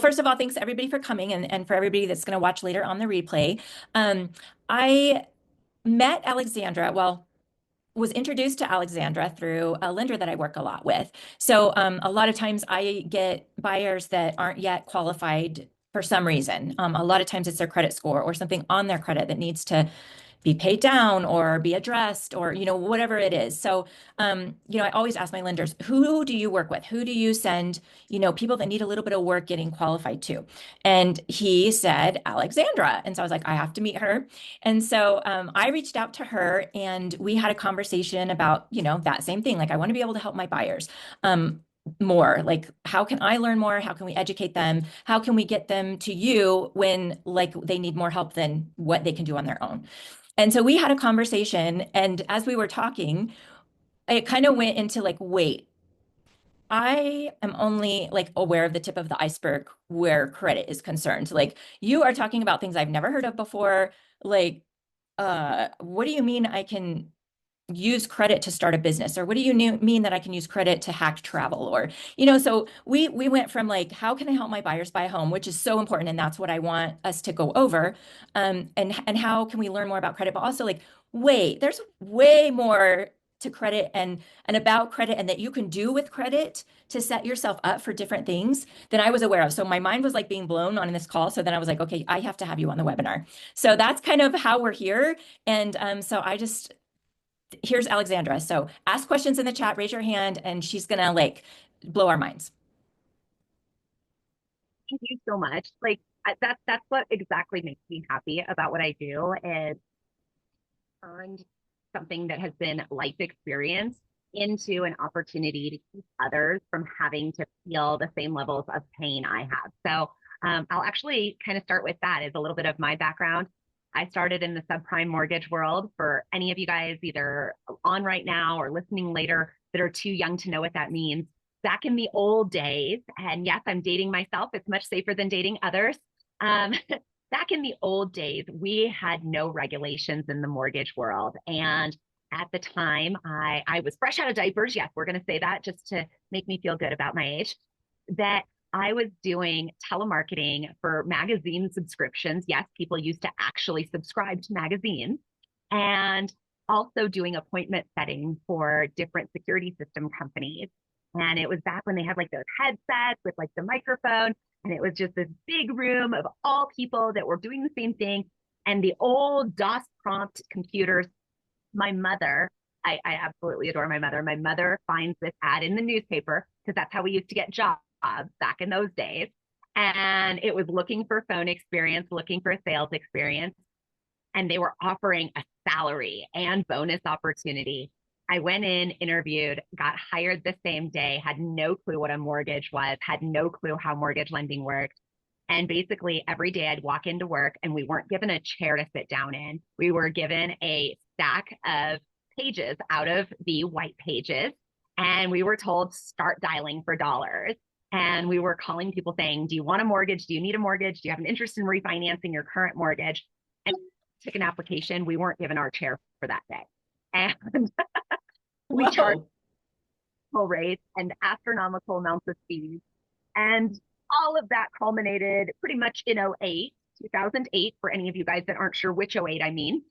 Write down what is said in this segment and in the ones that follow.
First of all, thanks everybody for coming and for everybody that's going to watch later on the replay. I met Alexandra, well, was introduced to Alexandra through a lender that I work a lot with. So a lot of times I get buyers that aren't yet qualified for some reason. A lot of times it's their credit score or something on their credit that needs to be paid down or be addressed or whatever it is. So I always ask my lenders, who do you work with? Who do you send, people that need a little bit of work getting qualified to? And he said Alexandra. And so I was like, I have to meet her. And so I reached out to her and we had a conversation about, that same thing. Like I want to be able to help my buyers. More like, how can I learn more? How can we educate them? How can we get them to you when like they need more help than what they can do on their own? And so we had a conversation, and as we were talking, it kind of went into like, wait, I am only like aware of the tip of the iceberg where credit is concerned. Like you are talking about things I've never heard of before. Like, what do you mean I can use credit to start a business? Or what do you mean that I can use credit to hack travel? Or, so we went from like, how can I help my buyers buy a home, which is so important, and that's what I want us to go over. And how can we learn more about credit, but also like, wait, there's way more to credit and about credit and that you can do with credit to set yourself up for different things than I was aware of. So my mind was like being blown on this call. So then I was like, okay, I have to have you on the webinar. So that's kind of how we're here. And so here's Alexandra. So ask questions in the chat, raise your hand, and she's gonna like blow our minds. Thank you so much. Like that's what exactly makes me happy about what I do is turned something that has been life experience into an opportunity to keep others from having to feel the same levels of pain I have. So I'll actually kind of start with that as a little bit of my background. I started in the subprime mortgage world. For any of you guys either on right now or listening later that are too young to know what that means, back in the old days, and yes, I'm dating myself, it's much safer than dating others. Um, Back in the old days, we had no regulations in the mortgage world. And at the time, I was fresh out of diapers. Yes, we're going to say that just to make me feel good about my age. That I was doing telemarketing for magazine subscriptions. Yes, people used to actually subscribe to magazines, and also doing appointment setting for different security system companies. And it was back when they had like those headsets with like the microphone. And it was just this big room of all people that were doing the same thing. And the old DOS prompt computers, my mother, I absolutely adore my mother. My mother finds this ad in the newspaper because that's how we used to get jobs back in those days. And it was looking for phone experience, looking for sales experience. And they were offering a salary and bonus opportunity. I went in, interviewed, got hired the same day, had no clue what a mortgage was, had no clue how mortgage lending worked. And basically, every day I'd walk into work and we weren't given a chair to sit down in. We were given a stack of pages out of the white pages. And we were told, start dialing for dollars. And we were calling people saying, do you want a mortgage? Do you need a mortgage? Do you have an interest in refinancing your current mortgage? And took an application. We weren't given our chair for that day. And we charged Whoa. full rates and astronomical amounts of fees. And all of that culminated pretty much in 08, 2008, for any of you guys that aren't sure which '08 I mean.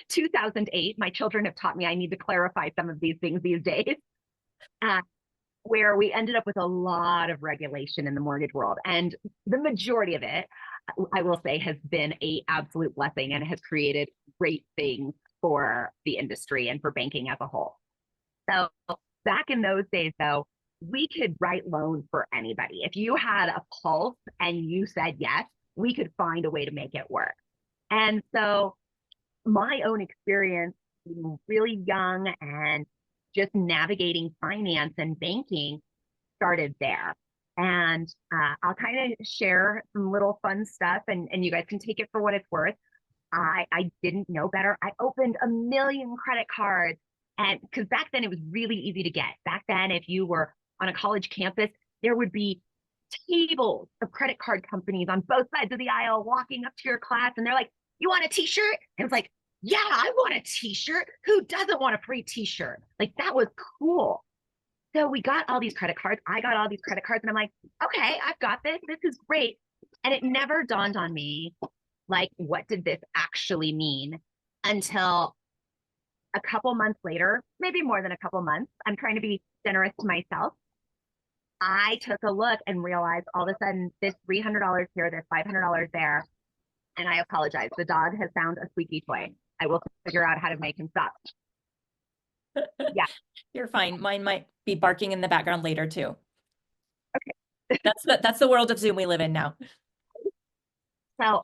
2008, my children have taught me I need to clarify some of these things these days, uh, where we ended up with a lot of regulation in the mortgage world. And the majority of it, I will say, has been a absolute blessing and has created great things for the industry and for banking as a whole. So back in those days, though, we could write loans for anybody. If you had a pulse and you said yes, we could find a way to make it work. And so my own experience being really young and just navigating finance and banking started there. And I'll kind of share some little fun stuff, and you guys can take it for what it's worth. I didn't know better. I opened a million credit cards. And because back then it was really easy to get. Back then, if you were on a college campus, there would be tables of credit card companies on both sides of the aisle walking up to your class. And they're like, you want a t-shirt? And it's like, yeah, I want a t-shirt. Who doesn't want a free t-shirt? Like that was cool. So we got all these credit cards. I got all these credit cards, and I'm like, okay, I've got this. This is great. And it never dawned on me, like, what did this actually mean until a couple months later, maybe more than a couple months. I'm trying to be generous to myself. I took a look and realized all of a sudden this $300 here, this $500 there. And I apologize. The dog has found a squeaky toy. I will figure out how to make him stop. Yeah. You're fine. Mine might be barking in the background later too. Okay. That's the world of Zoom we live in now. So a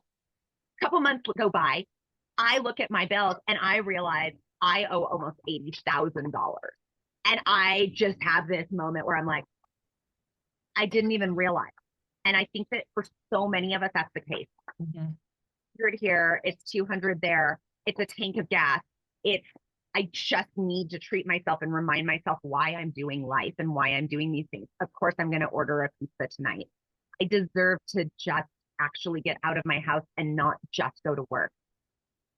couple months go by. I look at my bills and I realize I owe almost $80,000. And I just have this moment where I'm like, I didn't even realize. And I think that for so many of us, that's the case. Mm-hmm. 100 here, it's 200 there, it's a tank of gas. It's, I just need to treat myself and remind myself why I'm doing life and why I'm doing these things. Of course, I'm going to order a pizza tonight. I deserve to just actually get out of my house and not just go to work.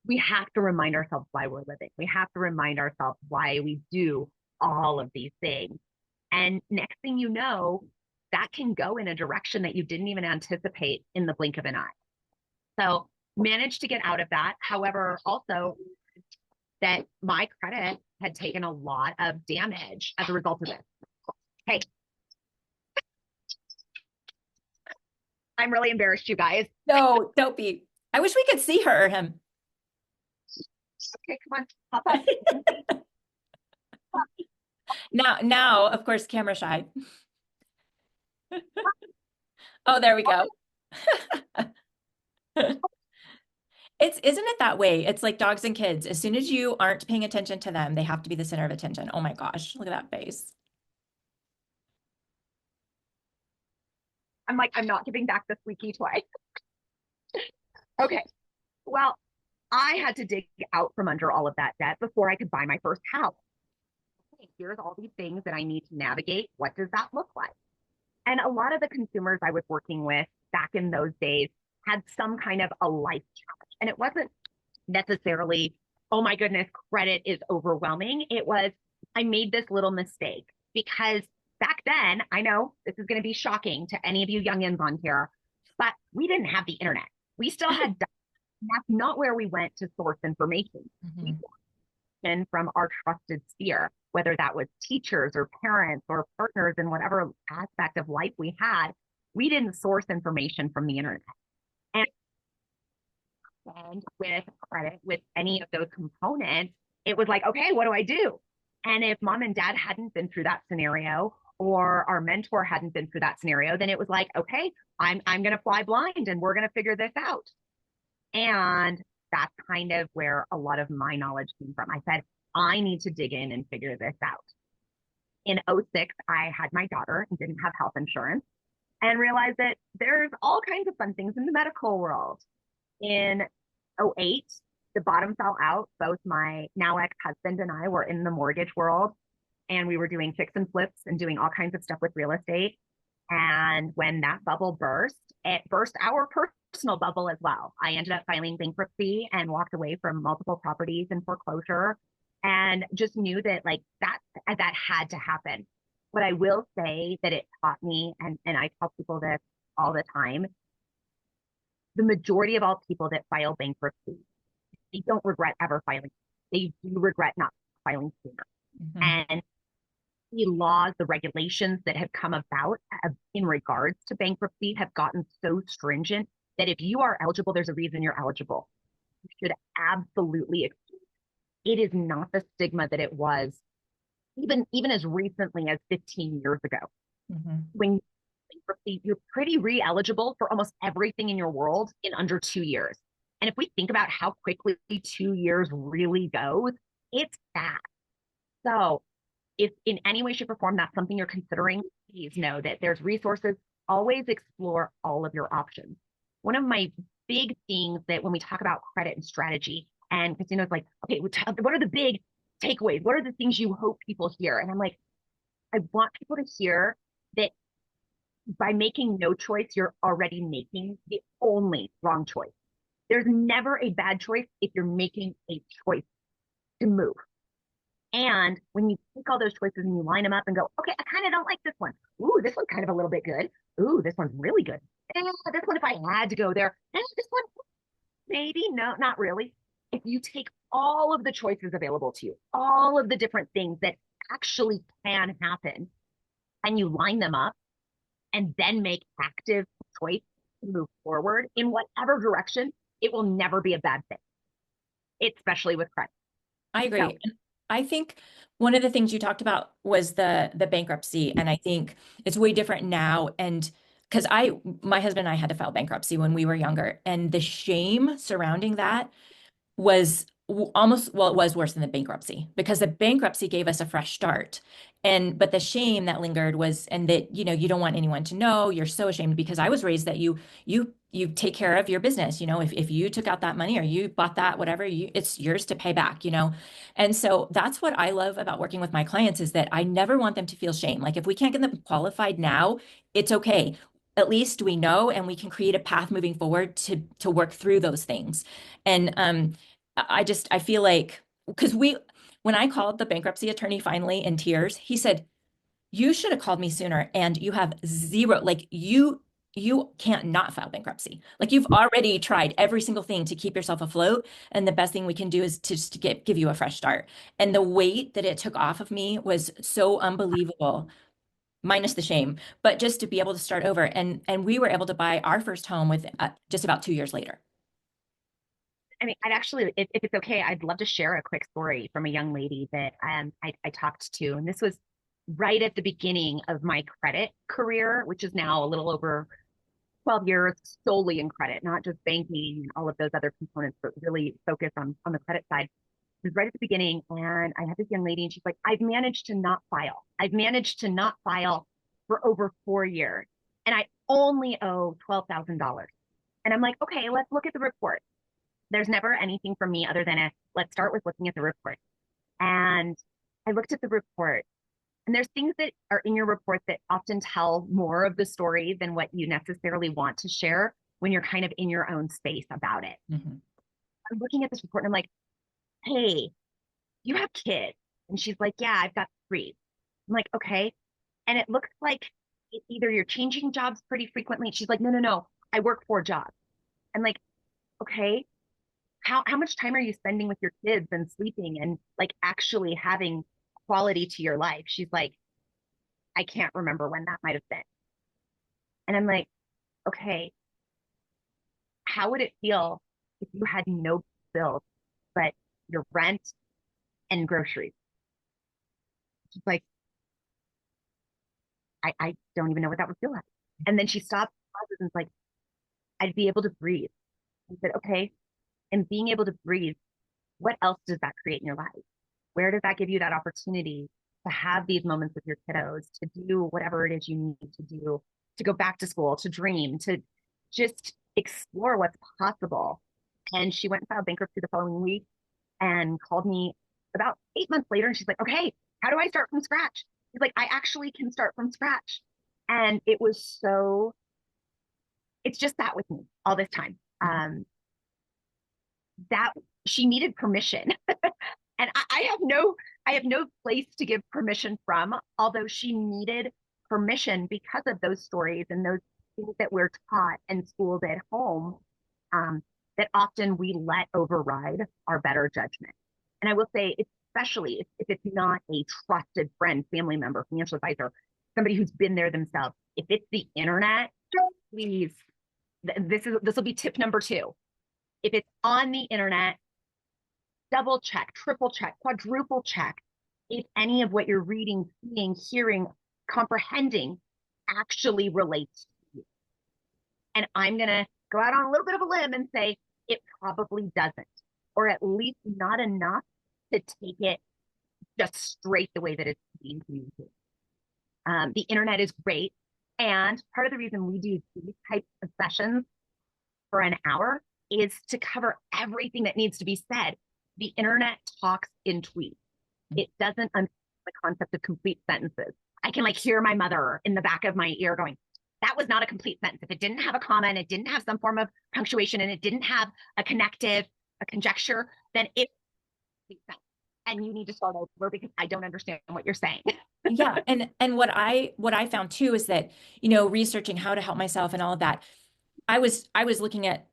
We have to remind ourselves why we're living. We have to remind ourselves why we do all of these things. And next thing you know, that can go in a direction that you didn't even anticipate in the blink of an eye. So managed to get out of that. However, also that my credit had taken a lot of damage as a result of this. Hey, I'm really embarrassed, you guys. No, don't be. I wish we could see her or him. Okay, come on, hop up. Now, of course, camera shy. Oh, there we go. Isn't it that way? It's like dogs and kids. As soon as you aren't paying attention to them, they have to be the center of attention. Oh my gosh, look at that face. I'm like, I'm not giving back the squeaky toy. Okay, well, I had to dig out from under all of that debt before I could buy my first house. Okay, here's all these things that I need to navigate. What does that look like? And a lot of the consumers I was working with back in those days had some kind of a life challenge. And it wasn't necessarily, oh my goodness, credit is overwhelming. It was, I made this little mistake because back then, I know this is going to be shocking to any of you youngins on here, but we didn't have the internet. We still had, that's not where we went to source information. Mm-hmm. We in from our trusted sphere, whether that was teachers or parents or partners in whatever aspect of life we had, we didn't source information from the internet. And with credit, with any of those components, it was like, okay, what do I do? And if mom and dad hadn't been through that scenario, or our mentor hadn't been through that scenario, then it was like, okay, I'm going to fly blind and we're going to figure this out. And that's kind of where a lot of my knowledge came from. I said, I need to dig in and figure this out. In '06, I had my daughter and didn't have health insurance and realized that there's all kinds of fun things in the medical world. In '08, the bottom fell out. Both my now ex-husband and I were in the mortgage world, and we were doing fix and flips and doing all kinds of stuff with real estate. And when that bubble burst, it burst our personal bubble as well. I ended up filing bankruptcy and walked away from multiple properties in foreclosure, and just knew that like that had to happen. But I will say that it taught me, and I tell people this all the time, the majority of all people that file bankruptcy, they don't regret ever filing. They do regret not filing sooner. Mm-hmm. And the laws, the regulations that have come about in regards to bankruptcy have gotten so stringent that if you are eligible, there's a reason you're eligible. You should absolutely. It is not the stigma that it was even as recently as 15 years ago. Mm-hmm. When bankruptcy, you're pretty re-eligible for almost everything in your world in under 2 years. And if we think about how quickly 2 years really goes, it's fast. So if in any way, shape, or form that's something you're considering, please know that there's resources. Always explore all of your options. One of my big things that when we talk about credit and strategy, and Kristina's like, okay, what are the big takeaways? What are the things you hope people hear? And I'm like, I want people to hear that by making no choice, you're already making the only wrong choice. There's never a bad choice if you're making a choice to move. And when you take all those choices and you line them up and go, okay, I kind of don't like this one. Ooh, this one's kind of a little bit good. Ooh, this one's really good. This one, if I had to go there, this one, maybe, no, not really. If you take all of the choices available to you, all of the different things that actually can happen, and you line them up and then make active choice to move forward in whatever direction, it will never be a bad thing, especially with credit. I So, agree. And I think one of the things you talked about was the bankruptcy, and I think it's way different now. And because my husband and I had to file bankruptcy when we were younger, and the shame surrounding that was almost, well, it was worse than the bankruptcy because the bankruptcy gave us a fresh start. And but the shame that lingered was, and that, you don't want anyone to know, you're so ashamed because I was raised that you take care of your business. If you took out that money or you bought that, whatever, it's yours to pay back. And so that's what I love about working with my clients is that I never want them to feel shame. Like if we can't get them qualified now, it's okay. At least we know and we can create a path moving forward to work through those things. And I feel like because when I called the bankruptcy attorney finally in tears, he said, "You should have called me sooner, and you have zero, like you can't not file bankruptcy. Like you've already tried every single thing to keep yourself afloat, and the best thing we can do is to just give you a fresh start." And the weight that it took off of me was so unbelievable, minus the shame, but just to be able to start over. And we were able to buy our first home with just about 2 years later. I mean, I'd actually, if it's okay, I'd love to share a quick story from a young lady that I talked to. And this was right at the beginning of my credit career, which is now a little over 12 years solely in credit, not just banking and all of those other components, but really focus on the credit side. It was right at the beginning. And I had this young lady, and she's like, I've managed to not file. I've managed to not file for over 4 years. And I only owe $12,000. And I'm like, okay, let's look at the report. There's never anything from me other than let's start with looking at the report. And I looked at the report, and there's things that are in your report that often tell more of the story than what you necessarily want to share when you're kind of in your own space about it. Mhm. I'm looking at this report and I'm like, hey, you have kids. And she's like, yeah, I've got three. I'm like, okay. And it looks like either you're changing jobs pretty frequently. She's like, no, no, no, I work 4 jobs. I'm like, okay, how much time are you spending with your kids and sleeping and like actually having quality to your life? She's like, I can't remember when that might have been. And I'm like, okay, how would it feel if you had no bills but your rent and groceries? She's like, I don't even know what that would feel like. And then she stopped, pauses, and is like, I'd be able to breathe. I said, okay. And being able to breathe, what else does that create in your life? Where does that give you that opportunity to have these moments with your kiddos, to do whatever it is you need to do, to go back to school, to dream, to just explore what's possible? And she went and filed bankruptcy the following week and called me about 8 months later. And she's like, okay, how do I start from scratch? She's like, I actually can start from scratch. And it was so, it's just sat with me all this time. That she needed permission. And I have no place to give permission from, although she needed permission because of those stories and those things that we're taught and schooled at home, um, that often we let override our better judgment. And I will say, especially if it's not a trusted friend, family member, financial advisor, somebody who's been there themselves. If it's the internet, please, this will be tip number 2. If it's on the internet, double check, triple check, quadruple check if any of what you're reading, seeing, hearing, comprehending actually relates to you. And I'm going to go out on a little bit of a limb and say it probably doesn't, or at least not enough to take it just straight the way that it's being communicated. The internet is great. And part of the reason we do these types of sessions for an hour is to cover everything that needs to be said. The internet talks in tweets. It doesn't understand the concept of complete sentences. I can like hear my mother in the back of my ear going, that was not a complete sentence. If it didn't have a comma and it didn't have some form of punctuation and it didn't have a connective, a conjecture, then it makes sense. and you need to start over because I don't understand what you're saying. Yeah, and what I found too is that, researching how to help myself and all of that, I was looking at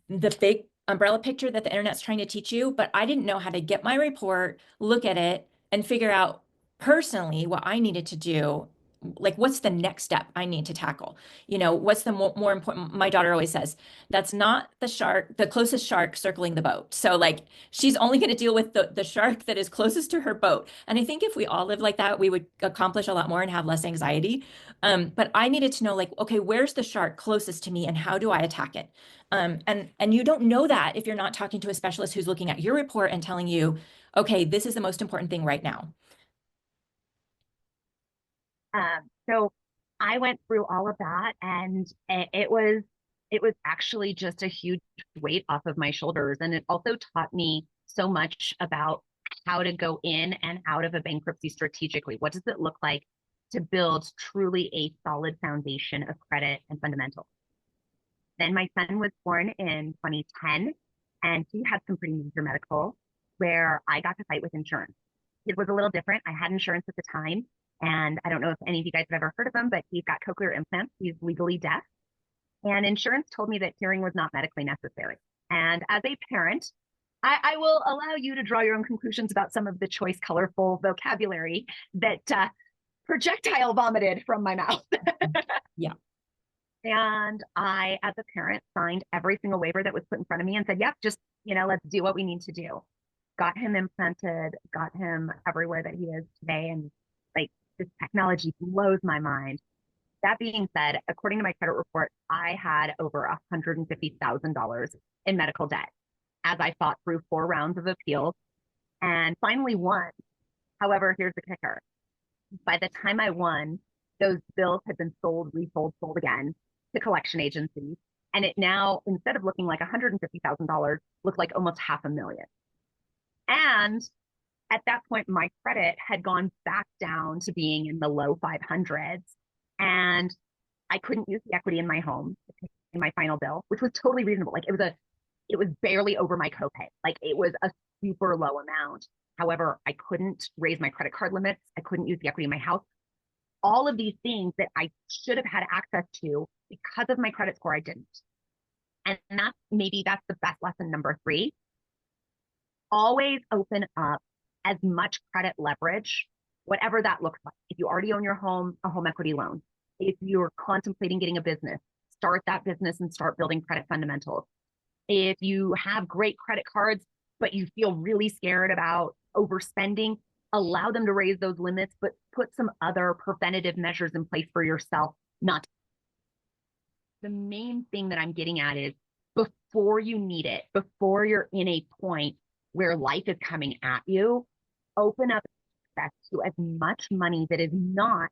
the big umbrella picture that the internet's trying to teach you, but I didn't know how to get my report, look at it, and figure out personally what I needed to do. Like, what's the next step I need to tackle? What's the more important? My daughter always says, that's not the shark, the closest shark circling the boat. So, like, she's only going to deal with the shark that is closest to her boat. And I think if we all live like that, we would accomplish a lot more and have less anxiety. But I needed to know, like, okay, where's the shark closest to me and how do I attack it? And you don't know that if you're not talking to a specialist who's looking at your report and telling you, okay, this is the most important thing right now. So I went through all of that, and it was actually just a huge weight off of my shoulders, and it also taught me so much about how to go in and out of a bankruptcy strategically. What does it look like to build truly a solid foundation of credit and fundamentals? Then my son was born in 2010, and he had some pretty major medical where I got to fight with insurance. It was a little different. I had insurance at the time, and I don't know if any of you guys have ever heard of him, but he's got cochlear implants. He's legally deaf, and insurance told me that hearing was not medically necessary. And as a parent, I will allow you to draw your own conclusions about some of the choice, colorful vocabulary that projectile vomited from my mouth. Yeah. And I, as a parent, signed every single waiver that was put in front of me and said, yep, just, let's do what we need to do. Got him implanted, got him everywhere that he is today. And like, this technology blows my mind. That being said, according to my credit report, I had over $150,000 in medical debt as I fought through 4 rounds of appeals and finally won. However, here's the kicker. By the time I won, those bills had been sold, resold, sold again to collection agencies. And it now, instead of looking like $150,000, looked like almost half a million. And at that point, my credit had gone back down to being in the low 500s. And I couldn't use the equity in my home to pay my final bill, which was totally reasonable. Like it was barely over my copay. Like it was a super low amount. However, I couldn't raise my credit card limits. I couldn't use the equity in my house. All of these things that I should have had access to because of my credit score, I didn't. And that's the best lesson number 3. Always open up as much credit leverage, whatever that looks like. If you already own your home, a home equity loan. If you're contemplating getting a business, start that business and start building credit fundamentals. If you have great credit cards, but you feel really scared about overspending, allow them to raise those limits, but put some other preventative measures in place for yourself. Not the main thing that I'm getting at is before you need it, before you're in a point where life is coming at you, open up access to as much money that is not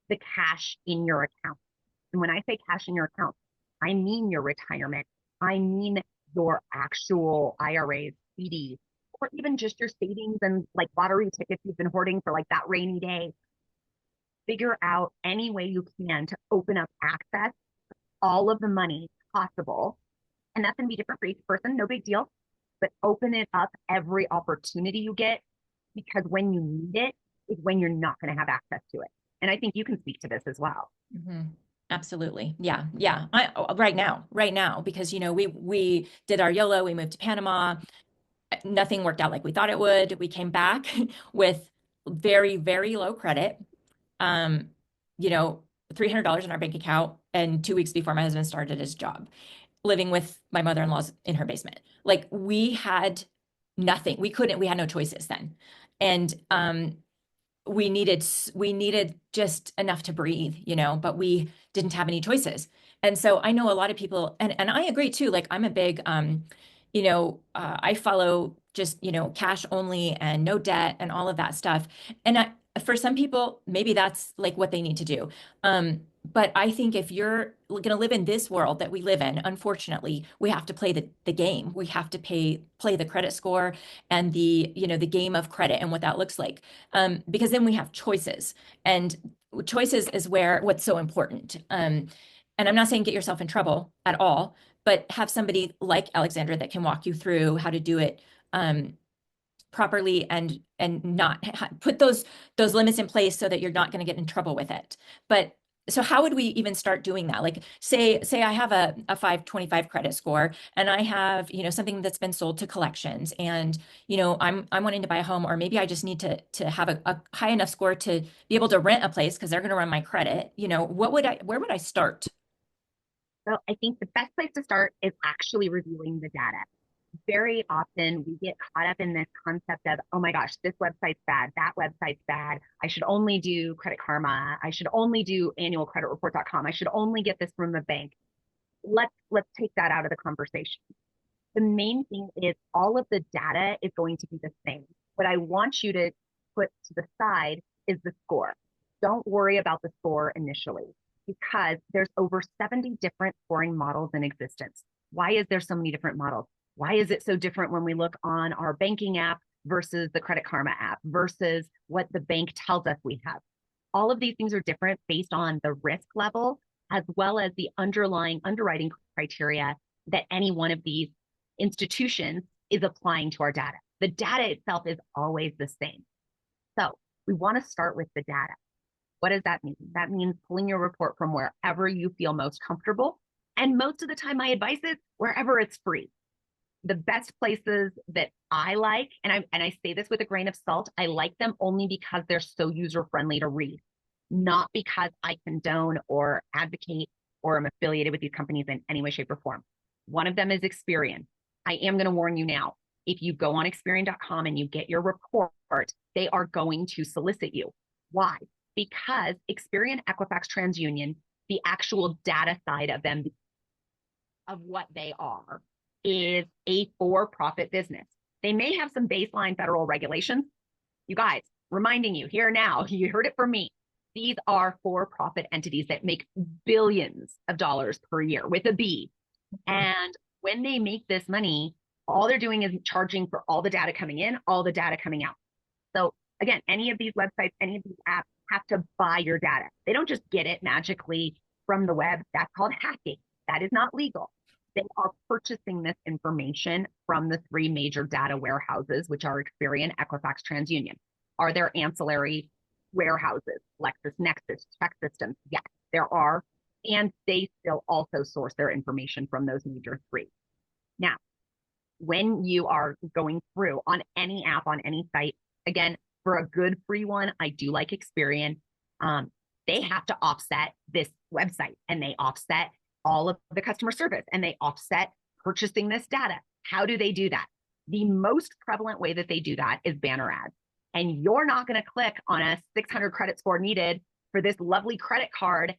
the cash in your account. And when I say cash in your account, I mean your retirement. I mean your actual IRAs, CDs, or even just your savings and like lottery tickets you've been hoarding for like that rainy day. Figure out any way you can to open up access, all of the money possible. And that's going to be different for each person, no big deal. But open it up every opportunity you get because when you need it is when you're not going to have access to it. And I think you can speak to this as well. Mm-hmm. Absolutely. Yeah. Yeah. Right now, because, we did our YOLO, we moved to Panama. Nothing worked out like we thought it would. We came back with very, very low credit. Um, you know, $300 in our bank account, and 2 weeks before my husband started his job, living with my mother-in-law's in her basement. Like, we had nothing. We had no choices then. And we needed just enough to breathe, but we didn't have any choices. And so I know a lot of people, and I agree too. Like, I'm a big I follow just, cash only and no debt and all of that stuff. And for some people, maybe that's like what they need to do. But I think if you're going to live in this world that we live in, unfortunately, we have to play the game. We have to play the credit score and the game of credit and what that looks like. Because then we have choices, and choices is what's so important. And I'm not saying get yourself in trouble at all, but have somebody like Alexandra that can walk you through how to do it properly and not put those limits in place so that you're not going to get in trouble with it. But so how would we even start doing that? Like say I have a 525 credit score and I have, something that's been sold to collections and, I'm wanting to buy a home, or maybe I just need to have a high enough score to be able to rent a place because they're going to run my credit. Where would I start? So I think the best place to start is actually reviewing the data. Very often we get caught up in this concept of, oh my gosh, this website's bad, that website's bad. I should only do Credit Karma. I should only do annualcreditreport.com. I should only get this from the bank. Let's take that out of the conversation. The main thing is all of the data is going to be the same. What I want you to put to the side is the score. Don't worry about the score initially because there's over 70 different scoring models in existence. Why is there so many different models? Why is it so different when we look on our banking app versus the Credit Karma app versus what the bank tells us we have? All of these things are different based on the risk level as well as the underlying underwriting criteria that any one of these institutions is applying to our data. The data itself is always the same. So we want to start with the data. What does that mean? That means pulling your report from wherever you feel most comfortable. And most of the time, my advice is wherever it's free. The best places that I like, and I say this with a grain of salt, I like them only because they're so user friendly to read, not because I condone or advocate or am affiliated with these companies in any way, shape, or form. One of them is Experian. I am going to warn you now. If you go on Experian.com and you get your report, they are going to solicit you. Why? Because Experian, Equifax, TransUnion, the actual data side of them, of what they are, is a for-profit business. They may have some baseline federal regulations. You guys, reminding you here now, you heard it from me. These are for-profit entities that make billions of dollars per year with a B. And when they make this money, all they're doing is charging for all the data coming in, all the data coming out. So again, any of these websites, any of these apps have to buy your data. They don't just get it magically from the web. That's called hacking. That is not legal. They are purchasing this information from the three major data warehouses, which are Experian, Equifax, TransUnion. Are there ancillary warehouses, LexisNexis, Check Systems? Yes, there are. And they still also source their information from those major three. Now, when you are going through on any app, on any site, again, for a good free one, I do like Experian. They have to offset this website and they offset all of the customer service and they offset purchasing this data. How do they do that? The most prevalent way that they do that is banner ads. And you're not going to click on a 600 credit score needed for this lovely credit card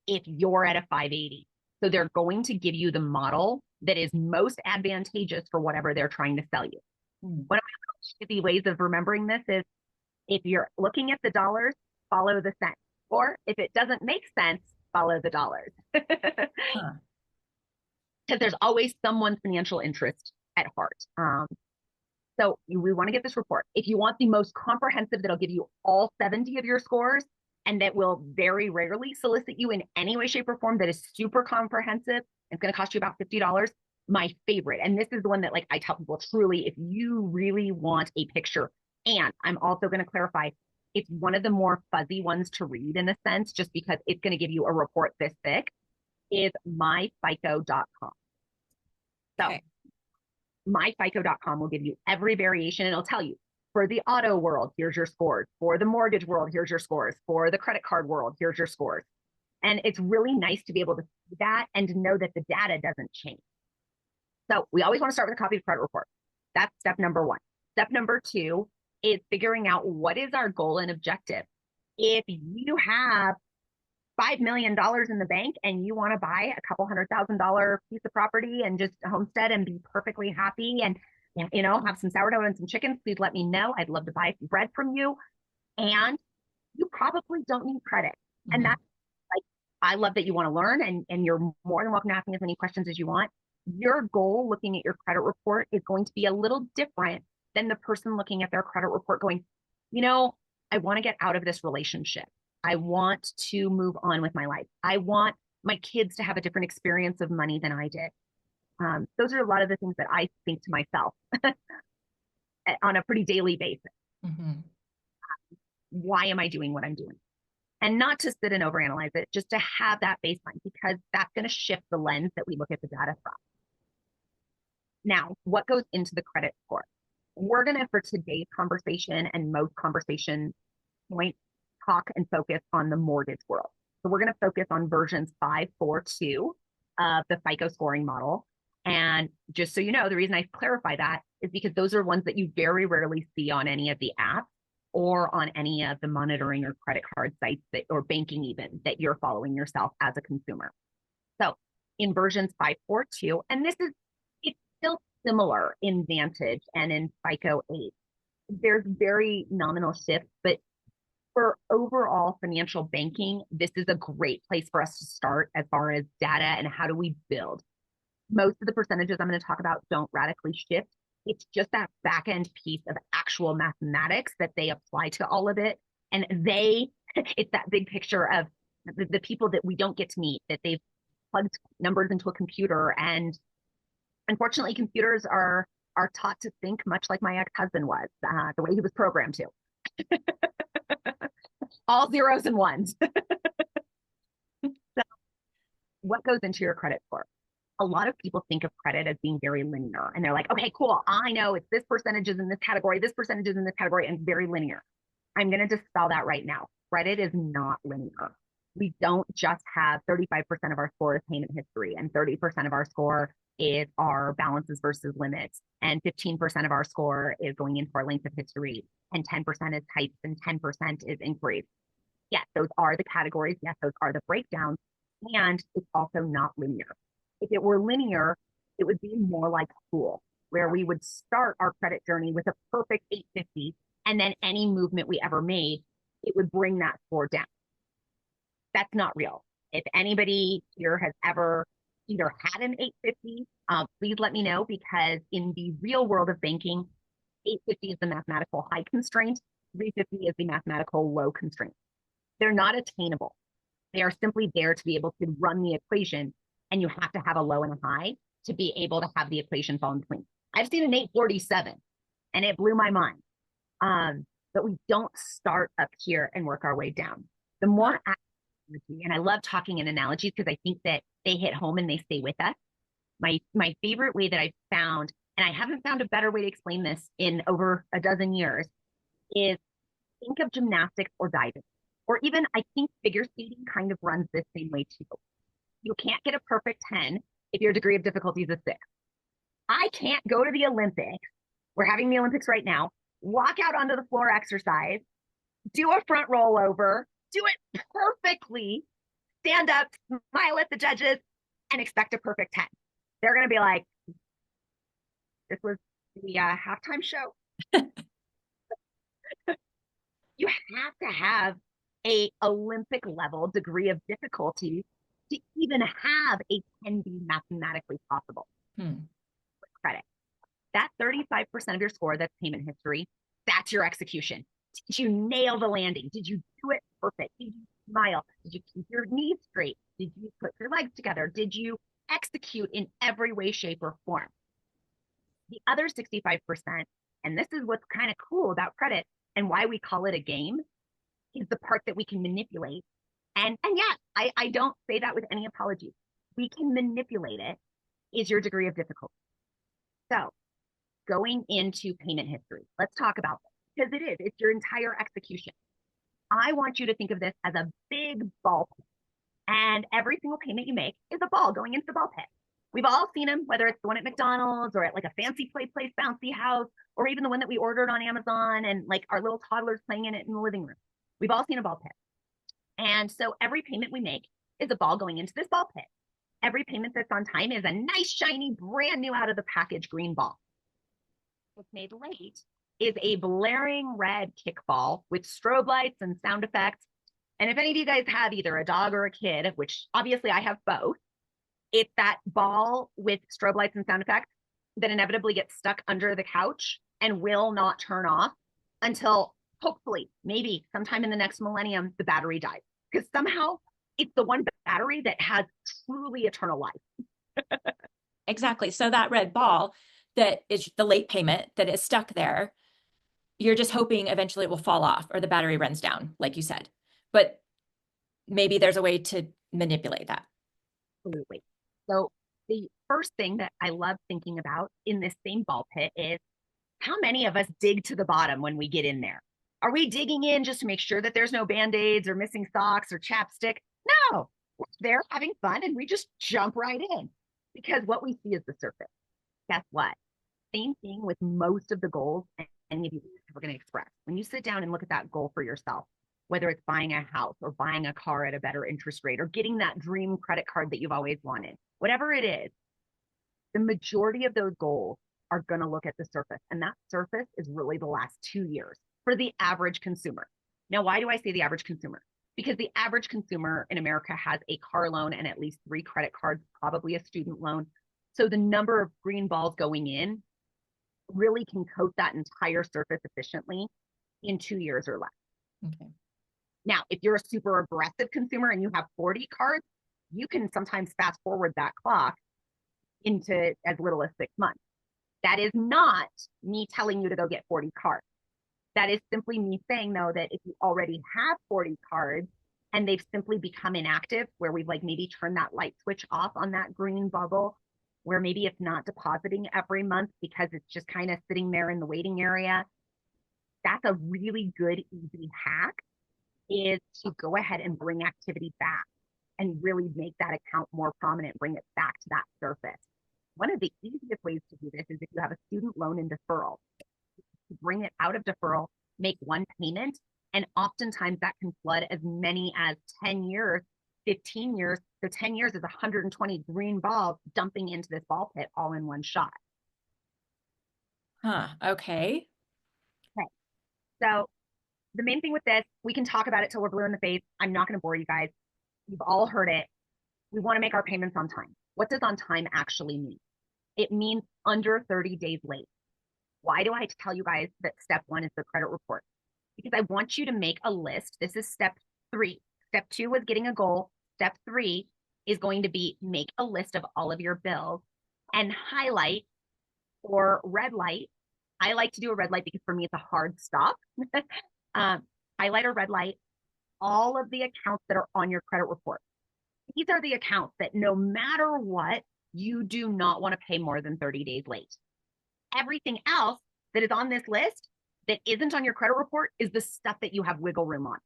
if you're at a 580. So they're going to give you the model that is most advantageous for whatever they're trying to sell you. One of my easy ways of remembering this is if you're looking at the dollars, follow the cents. Or if it doesn't make sense, follow the dollars. Because there's always someone's financial interest at heart. So we want to get this report. If you want the most comprehensive that'll give you all 70 of your scores and that will very rarely solicit you in any way, shape, or form that is super comprehensive, it's going to cost you about $50. My favorite, and this is the one that like I tell people truly, if you really want a picture, and I'm also going to clarify, it's one of the more fuzzy ones to read in a sense, just because it's going to give you a report this thick, is myfico.com. So okay. Myfico.com will give you every variation and it'll tell you for the auto world, here's your scores. For the mortgage world, here's your scores. For the credit card world, here's your scores. And it's really nice to be able to see that and to know that the data doesn't change. So we always want to start with a copy of credit report. That's step number one. Step number two is figuring out what is our goal and objective. If you have $5 million in the bank and you want to buy a couple $100,000 piece of property and just homestead and be perfectly happy and, have some sourdough and some chickens, please let me know. I'd love to buy some bread from you. And you probably don't need credit. Mm-hmm. And that's like, I love that you want to learn and you're more than welcome to ask me as many questions as you want. Your goal looking at your credit report is going to be a little different than the person looking at their credit report going, I want to get out of this relationship. I want to move on with my life. I want my kids to have a different experience of money than I did. Those are a lot of the things that I think to myself. on a pretty daily basis. Mhm. Why am I doing what I'm doing? And not to sit and overanalyze it, just to have that baseline, because that's going to shift the lens that we look at the data from. Now, what goes into the credit score? We're going to, for today's conversation and most conversation points, talk and focus on the mortgage world. So we're going to focus on versions 542 of the FICO scoring model. And just so you know, the reason I clarify that is because those are ones that you very rarely see on any of the apps or on any of the monitoring or credit card sites that, or banking even, that you're following yourself as a consumer. So in versions 542, and it's still similar in Vantage and in FICO 8. There's very nominal shifts, but for overall financial banking, this is a great place for us to start as far as data and how do we build. Most of the percentages I'm going to talk about don't radically shift. It's just that back end piece of actual mathematics that they apply to all of it. And it's that big picture of the people that we don't get to meet, that they've plugged numbers into a computer. And unfortunately, computers are taught to think much like my ex-husband was, the way he was programmed to. All zeros and ones. So what goes into your credit score? A lot of people think of credit as being very linear, and they're like, okay, cool, I know it's this percentage is in this category, this percentage is in this category, and very linear. I'm going to dispel that right now. Credit is not linear. We don't just have 35% of our score is payment history, and 30% of our score is our balances versus limits, and 15% of our score is going into our length of history, and 10% is types, and 10% is inquiries. Yes, those are the categories. Yes, those are the breakdowns. And it's also not linear. If it were linear, it would be more like school, where we would start our credit journey with a perfect 850, and then any movement we ever made, it would bring that score down. That's not real. If anybody here has ever either had an 850, please let me know, because in the real world of banking, 850 is the mathematical high constraint, 350 is the mathematical low constraint. They're not attainable. They are simply there to be able to run the equation, and you have to have a low and a high to be able to have the equation fall in between. I've seen an 847, and it blew my mind. But we don't start up here and work our way down. The more accuracy, and I love talking in analogies because I think that they hit home and they stay with us. My favorite way that I've found, and I haven't found a better way to explain this in over a dozen years, is think of gymnastics or diving. Or even, I think figure skating kind of runs this same way too. You can't get a perfect 10 if your degree of difficulty is a 6. I can't go to the Olympics. We're having the Olympics right now. Walk out onto the floor exercise, do a front rollover, do it perfectly, stand up, smile at the judges, and expect a perfect 10. They're going to be like, this was the halftime show. You have to have a Olympic level degree of difficulty to even have a 10 be mathematically possible. With credit. That 35% of your score, that's payment history, that's your execution. Did you nail the landing? Did you do it perfect? Did you smile? Did you keep your knees straight? Did you put your legs together? Did you execute in every way, shape, or form? The other 65%, and this is what's kind of cool about credit and why we call it a game, is the part that we can manipulate. And yes, I don't say that with any apologies. We can manipulate it, is your degree of difficulty. So going into payment history, let's talk about this, because it's your entire execution. I want you to think of this as a big ball pit, and every single payment you make is a ball going into the ball pit. We've all seen them, whether it's the one at McDonald's or at like a fancy play place bouncy house, or even the one that we ordered on Amazon and like our little toddlers playing in it in the living room. We've all seen a ball pit. And so every payment we make is a ball going into this ball pit. Every payment that's on time is a nice, shiny, brand new out of the package green ball. What's made late is a blaring red kickball with strobe lights and sound effects. And if any of you guys have either a dog or a kid, which obviously I have both, it's that ball with strobe lights and sound effects that inevitably gets stuck under the couch and will not turn off until hopefully, maybe sometime in the next millennium, the battery dies. Because somehow it's the one battery that has truly eternal life. Exactly. So that red ball that is the late payment that is stuck there, you're just hoping eventually it will fall off or the battery runs down, like you said. But maybe there's a way to manipulate that. Absolutely. So the first thing that I love thinking about in this same ball pit is how many of us dig to the bottom when we get in there? Are we digging in just to make sure that there's no band-aids or missing socks or chapstick? No, we're there having fun and we just jump right in because what we see is the surface. Guess what? Same thing with most of the goals any of you are going to express. When you sit down and look at that goal for yourself, whether it's buying a house or buying a car at a better interest rate or getting that dream credit card that you've always wanted, whatever it is, the majority of those goals are going to look at the surface. And that surface is really the last 2 years for the average consumer. Now, why do I say the average consumer? Because the average consumer in America has a car loan and at least 3 credit cards, probably a student loan. So the number of green balls going in really can coat that entire surface efficiently in 2 years or less. Okay. Now, if you're a super aggressive consumer and you have 40 cards, you can sometimes fast forward that clock into as little as 6 months. That is not me telling you to go get 40 cards. That is simply me saying, though, that if you already have 40 cards and they've simply become inactive, where we've like maybe turned that light switch off on that green bubble, where maybe it's not depositing every month because it's just kind of sitting there in the waiting area, that's a really good, easy hack is to go ahead and bring activity back and really make that account more prominent, bring it back to that surface. One of the easiest ways to do this is if you have a student loan in deferral, to bring it out of deferral, make one payment, and oftentimes that can flood as many as 10 years, 15 years. So 10 years is 120 green balls dumping into this ball pit all in one shot. Huh. Okay. Okay. So the main thing with this, we can talk about it till we're blue in the face. I'm not going to bore you guys. You've all heard it. We want to make our payments on time. What does on time actually mean? It means under 30 days late. Why do I tell you guys that step 1 is the credit report? Because I want you to make a list. This is step 3. Step 2 was getting a goal. Step 3 is going to be make a list of all of your bills and highlight or red light. I like to do a red light because for me, it's a hard stop. Highlight or red light all of the accounts that are on your credit report. These are the accounts that no matter what, you do not want to pay more than 30 days late. Everything else that is on this list that isn't on your credit report is the stuff that you have wiggle room on.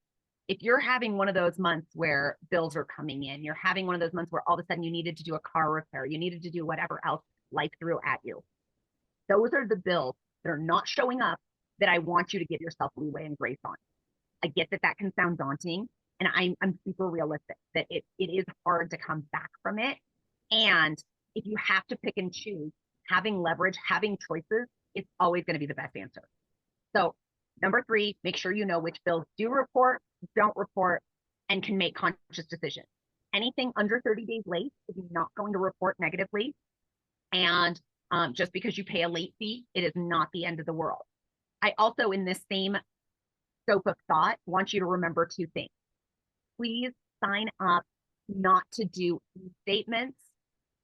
If you're having one of those months where bills are coming in, you're having one of those months where all of a sudden you needed to do a car repair, you needed to do whatever else life threw at you. Those are the bills that are not showing up that I want you to give yourself leeway and grace on. I get that that can sound daunting, and I'm super realistic that it is hard to come back from it. And if you have to pick and choose, having leverage, having choices, it's always going to be the best answer. So number 3, make sure you know which bills do report, don't report, and can make conscious decisions. Anything under 30 days late is not going to report negatively. And just because you pay a late fee, it is not the end of the world. I also, in this same scope of thought, want you to remember 2 things. Please sign up not to do statements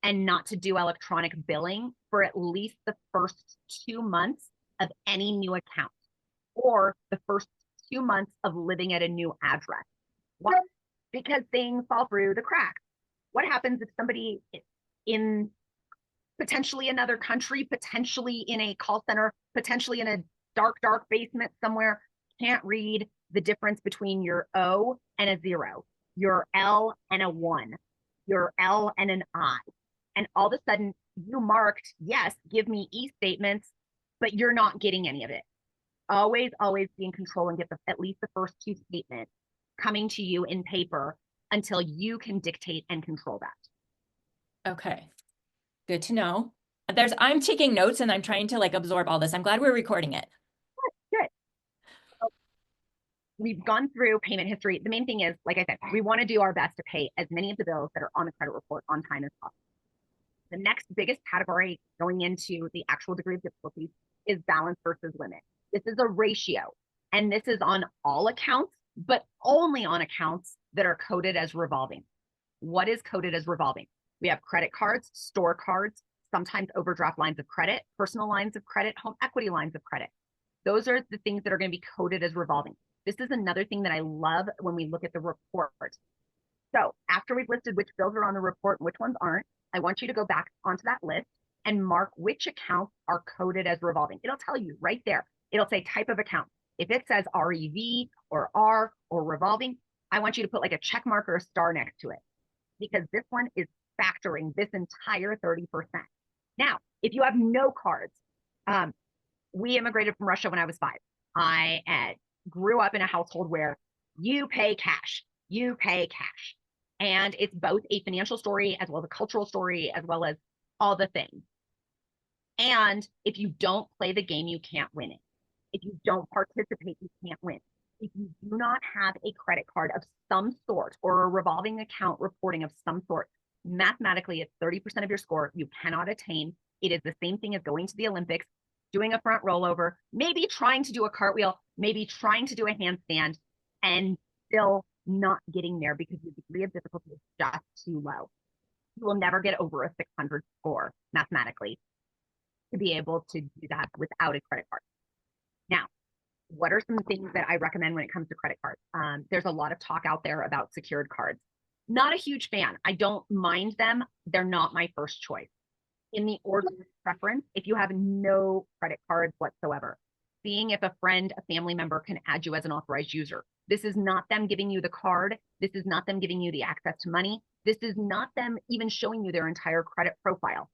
and not to do electronic billing for at least the first 2 months of any new account or the first 2 months of living at a new address. Why? Because things fall through the cracks. What happens if somebody in potentially another country, potentially in a call center, potentially in a dark, dark basement somewhere, can't read the difference between your O and a 0, your L and a 1, your L and an I. And all of a sudden you marked, yes, give me e-statements, but you're not getting any of it. Always, always be in control and get at least the first 2 statements coming to you in paper until you can dictate and control that. Okay. Good to know. I'm taking notes and I'm trying to like absorb all this. I'm glad we're recording it. Good. So we've gone through payment history. The main thing is, like I said, we want to do our best to pay as many of the bills that are on the credit report on time as possible. The next biggest category going into the actual degree of difficulty is balance versus limit. This is a ratio, and this is on all accounts, but only on accounts that are coded as revolving. What is coded as revolving? We have credit cards, store cards, sometimes overdraft lines of credit, personal lines of credit, home equity lines of credit. Those are the things that are going to be coded as revolving. This is another thing that I love when we look at the report. So after we've listed which bills are on the report and which ones aren't, I want you to go back onto that list and mark which accounts are coded as revolving. It'll tell you right there. It'll say type of account. If it says REV or R or revolving, I want you to put like a check mark or a star next to it, because this one is factoring this entire 30%. Now, if you have no cards, we immigrated from Russia when I was 5. I grew up in a household where you pay cash, and it's both a financial story as well as a cultural story, as well as all the things. And if you don't play the game, you can't win it. If you don't participate, you can't win. If you do not have a credit card of some sort or a revolving account reporting of some sort, mathematically, it's 30% of your score you cannot attain. It is the same thing as going to the Olympics, doing a front rollover, maybe trying to do a cartwheel, maybe trying to do a handstand, and still not getting there because your degree of difficulty is just too low. You will never get over a 600 score mathematically to be able to do that without a credit card. Now, what are some things that I recommend when it comes to credit cards? There's a lot of talk out there about secured cards. Not a huge fan. I don't mind them. They're not my first choice. In the order of preference, if you have no credit cards whatsoever, seeing if a friend, a family member can add you as an authorized user. This is not them giving you the card. This is not them giving you the access to money. This is not them even showing you their entire credit profile.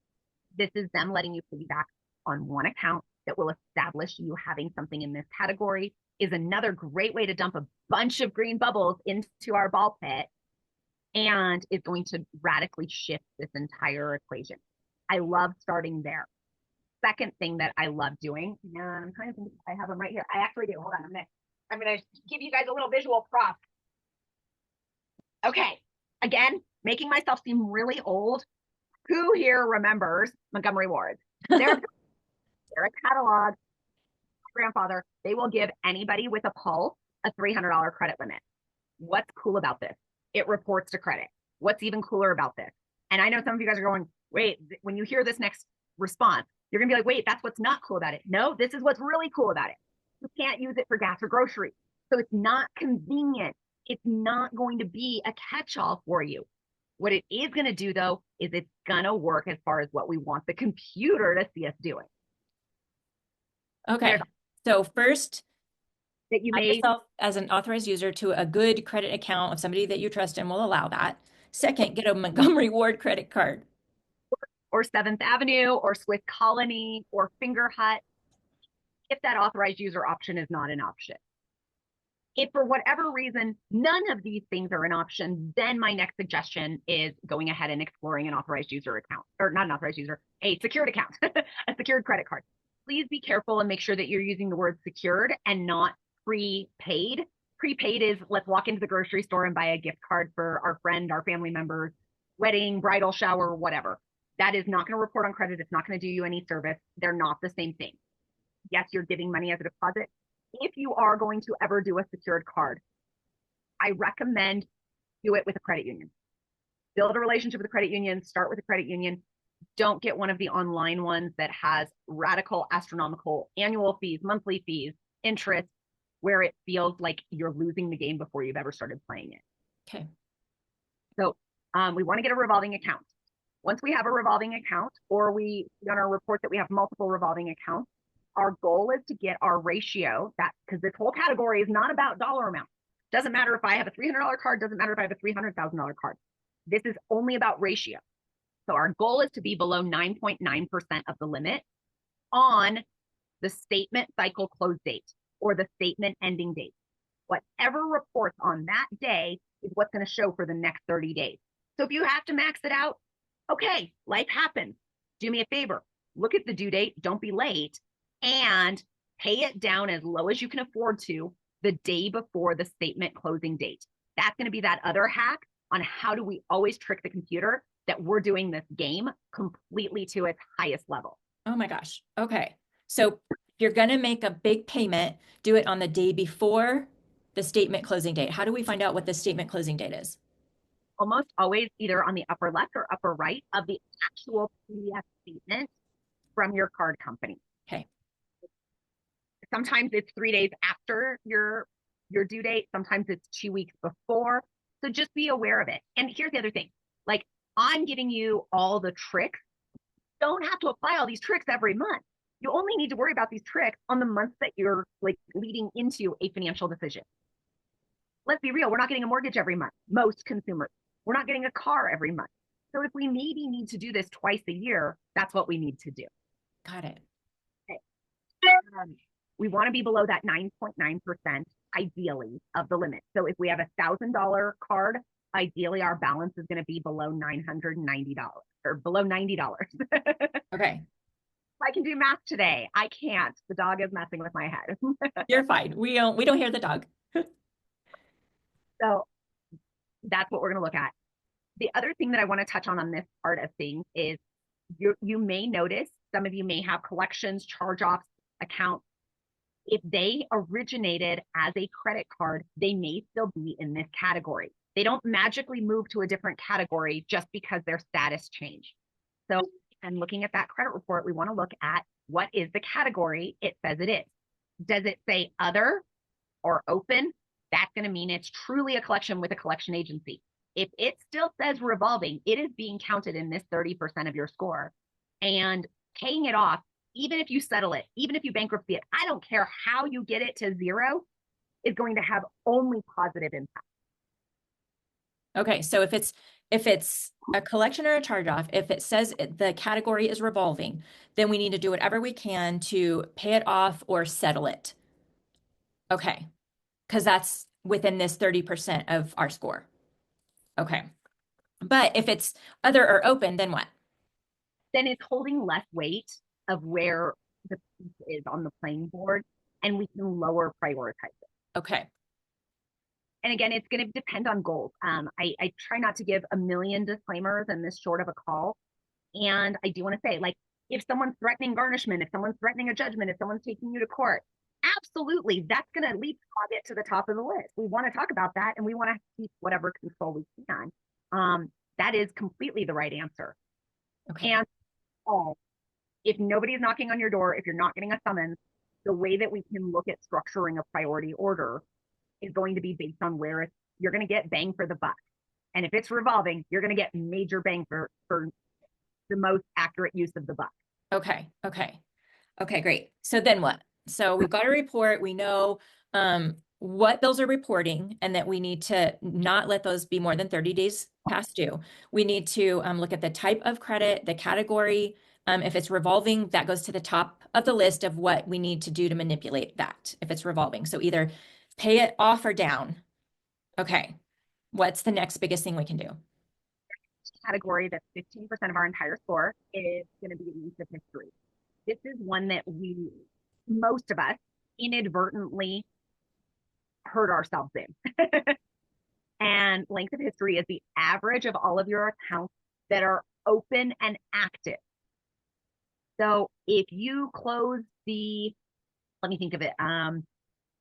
This is them letting you piggyback on one account that will establish you having something in this category. Is another great way to dump a bunch of green bubbles into our ball pit, and is going to radically shift this entire equation. I love starting there. Second thing that I love doing, and I'm trying to think if I have them right here. I actually do. Hold on a minute. I'm going to give you guys a little visual prop. Okay. Again, making myself seem really old. Who here remembers Montgomery Ward? They're a catalog. Grandfather, they will give anybody with a pulse a $300 credit limit. What's cool about this? It reports to credit. What's even cooler about this? And I know some of you guys are going, wait, when you hear this next response, you're going to be like, wait, that's what's not cool about it. No, this is what's really cool about it. You can't use it for gas or groceries. So it's not convenient. It's not going to be a catch-all for you. What it is going to do, though, is it's going to work as far as what we want the computer to see us doing. Okay. So first, that you add may yourself as an authorized user to a good credit account of somebody that you trust and will allow that. Second, get a Montgomery Ward credit card. or 7th Avenue or Swiss Colony or Finger Hut, if that authorized user option is not an option. If for whatever reason, none of these things are an option, then my next suggestion is going ahead and exploring an authorized user account, or not an authorized user, a secured account, a secured credit card. Please be careful and make sure that you're using the word secured and not prepaid. Prepaid is let's walk into the grocery store and buy a gift card for our friend, our family member, wedding, bridal shower, whatever. That is not going to report on credit. It's not going to do you any service. They're not the same thing. Yes, you're giving money as a deposit. If you are going to ever do a secured card, I recommend do it with a credit union. Build a relationship with a credit union, start with a credit union. Don't get one of the online ones that has radical, astronomical annual fees, monthly fees, interest, where it feels like you're losing the game before you've ever started playing it. Okay. So we want to get a revolving account. Once we have a revolving account, or we see on our report that we have multiple revolving accounts, our goal is to get our ratio, that because this whole category is not about dollar amount. Doesn't matter if I have a $300 card, doesn't matter if I have a $300,000 card. This is only about ratio. So our goal is to be below 9.9% of the limit on the statement cycle close date or the statement ending date. Whatever reports on that day is what's going to show for the next 30 days. So if you have to max it out, okay, life happens. Do me a favor. Look at the due date. Don't be late. And pay it down as low as you can afford to the day before the statement closing date. That's going to be that other hack on how do we always trick the computer that we're doing this game completely to its highest level. Oh my gosh. Okay. So if you're going to make a big payment, do it on the day before the statement closing date. How do we find out what the statement closing date is? Almost always either on the upper left or upper right of the actual PDF statement from your card company. Okay. Sometimes it's 3 days after your due date. Sometimes it's 2 weeks before. So just be aware of it. And here's the other thing. Like, I'm giving you all the tricks. Don't have to apply all these tricks every month. You only need to worry about these tricks on the months that you're like leading into a financial decision. Let's be real, we're not getting a mortgage every month. Most consumers, we're not getting a car every month. So if we maybe need to do this twice a year, that's what we need to do. Got it. Okay. We want to be below that 9.9% ideally of the limit. So if we have $1,000 card, ideally our balance is going to be below $990 or below $90. Okay. I can do math today. I can't. The dog is messing with my head. You're fine. We don't hear the dog. So that's what we're going to look at. The other thing that I want to touch on this part of things is you may notice, some of you may have collections, charge-offs, accounts. If they originated as a credit card, they may still be in this category. They don't magically move to a different category just because their status changed. So, and looking at that credit report, we want to look at what is the category it says it is. Does it say other or open? That's going to mean it's truly a collection with a collection agency. If it still says revolving, it is being counted in this 30% of your score. And paying it off, even if you settle it, even if you bankruptcy it, I don't care how you get it to zero, is going to have only positive impact. Okay, so if it's a collection or a charge off, if it says the category is revolving, then we need to do whatever we can to pay it off or settle it. Okay, because that's within this 30% of our score. Okay. But if it's other or open, then what? Then it's holding less weight of where the piece is on the playing board, and we can lower prioritize it. Okay. And again, it's going to depend on goals. I try not to give a million disclaimers in this short of a call. And I do want to say, like, if someone's threatening garnishment, if someone's threatening a judgment, if someone's taking you to court, absolutely, that's going to leapfrog it to the top of the list. We want to talk about that, and we want to keep whatever control we can. That is completely the right answer. Okay. And if nobody is knocking on your door, if you're not getting a summons, the way that we can look at structuring a priority order is going to be based on where you're going to get bang for the buck. And if it's revolving, you're going to get major bang for the most accurate use of the buck. Okay. Okay. Okay, great. So then what? So we've got a report. We know what bills are reporting and that we need to not let those be more than 30 days past due. We need to look at the type of credit, the category. If it's revolving, that goes to the top of the list of what we need to do to manipulate that if it's revolving. So either pay it off or down. Okay. What's the next biggest thing we can do? Category that's 15% of our entire score is going to be length of history. This is one that most of us inadvertently hurt ourselves in. And length of history is the average of all of your accounts that are open and active. So if you close let me think of it.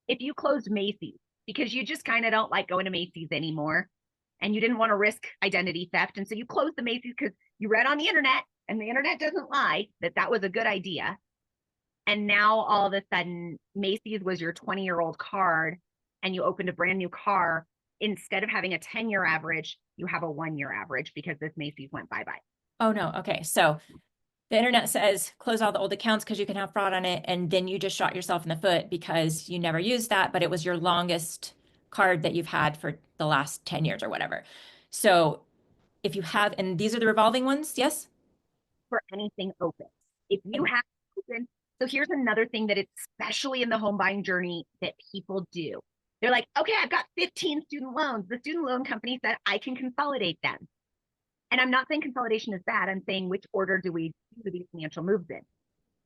If you closed Macy's because you just kind of don't like going to Macy's anymore and you didn't want to risk identity theft. And so you closed the Macy's because you read on the internet, and the internet doesn't lie, that was a good idea. And now all of a sudden, Macy's was your 20-year-old card and you opened a brand new car. Instead of having a 10-year average, you have a 1-year average because this Macy's went bye-bye. Oh, no. Okay. So the internet says close all the old accounts because you can have fraud on it. And then you just shot yourself in the foot because you never used that, but it was your longest card that you've had for the last 10 years or whatever. So if you have, and these are the revolving ones, yes? For anything open. If you have open, so here's another thing that especially in the home buying journey that people do. They're like, okay, I've got 15 student loans. The student loan company said I can consolidate them. And I'm not saying consolidation is bad. I'm saying which order do we do these financial moves in?